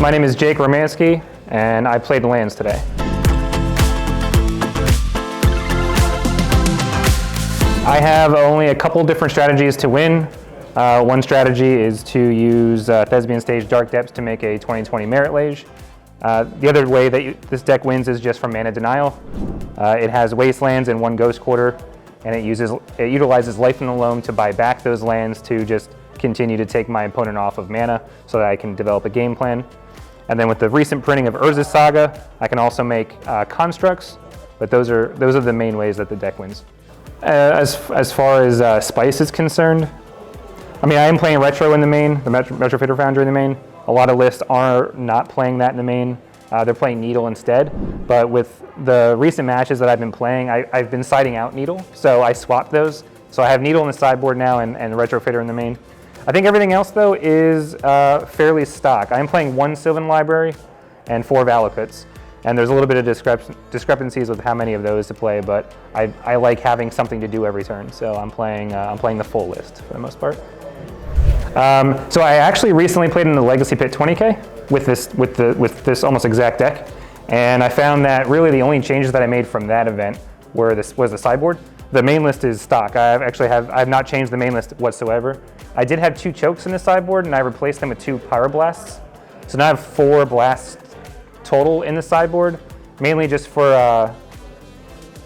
My name is Jake Romanski, and I played lands today. I have only a couple different strategies to win. One strategy is to use Thespian Stage Dark Depths to make a 2020 Merit Lage. The other way that this deck wins is just from Mana Denial. It has Wastelands and 1 Ghost Quarter, and it utilizes Life in the Loam to buy back those lands to just continue to take my opponent off of mana so that I can develop a game plan. And then with the recent printing of Urza's Saga, I can also make constructs, but those are the main ways that the deck wins. As far as Spice is concerned, I mean, I am playing Retro in the main, the Retro Fitter Foundry in the main. A lot of lists are not playing that in the main. They're playing Needle instead, but with the recent matches that I've been playing, I've been siding out Needle, so I swapped those. So I have Needle in the sideboard now and Retro Fitter in the main. I think everything else, though, is fairly stock. I'm playing 1 Sylvan Library and 4 Valakuts, and there's a little bit of discrepancies with how many of those to play, but I like having something to do every turn, so I'm playing the full list for the most part. So I actually recently played in the Legacy Pit 20K with this almost exact deck, and I found that really the only changes that I made from that event was the sideboard. The main list is stock. I've not changed the main list whatsoever. I did have 2 chokes in the sideboard, and I replaced them with 2 Pyroblasts. So now I have 4 blasts total in the sideboard, mainly just for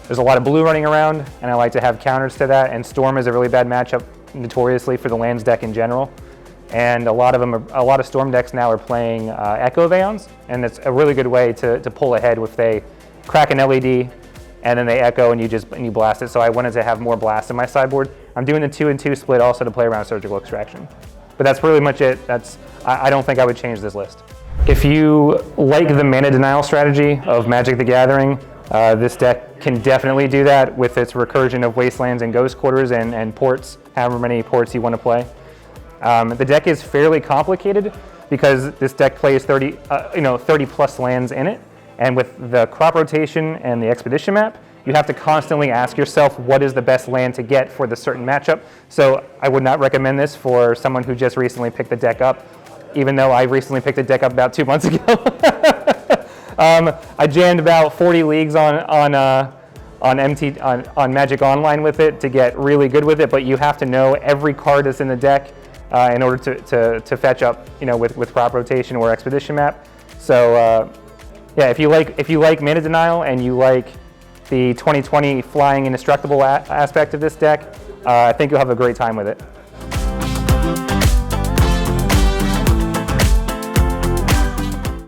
there's a lot of blue running around, and I like to have counters to that. And Storm is a really bad matchup, notoriously, for the lands deck in general. And a lot of Storm decks now are playing Echo Vaons, and it's a really good way to pull ahead if they crack an LED and then they echo and you blast it. So I wanted to have more blasts in my sideboard. I'm doing the 2-2 split also to play around Surgical Extraction. But that's really much it. I don't think I would change this list. If you like the Mana Denial strategy of Magic the Gathering, this deck can definitely do that with its recursion of Wastelands and Ghost Quarters and ports, however many ports you want to play. The deck is fairly complicated because this deck plays 30 plus lands in it. And with the crop rotation and the expedition map, you have to constantly ask yourself what is the best land to get for the certain matchup. So I would not recommend this for someone who just recently picked the deck up, even though I recently picked the deck up about 2 months ago. I jammed about 40 leagues on Magic Online with it to get really good with it, but you have to know every card that's in the deck in order to fetch up, with crop rotation or expedition map. So. Yeah, if you like Mana Denial and you like the 2020 flying indestructible aspect of this deck, I think you'll have a great time with it.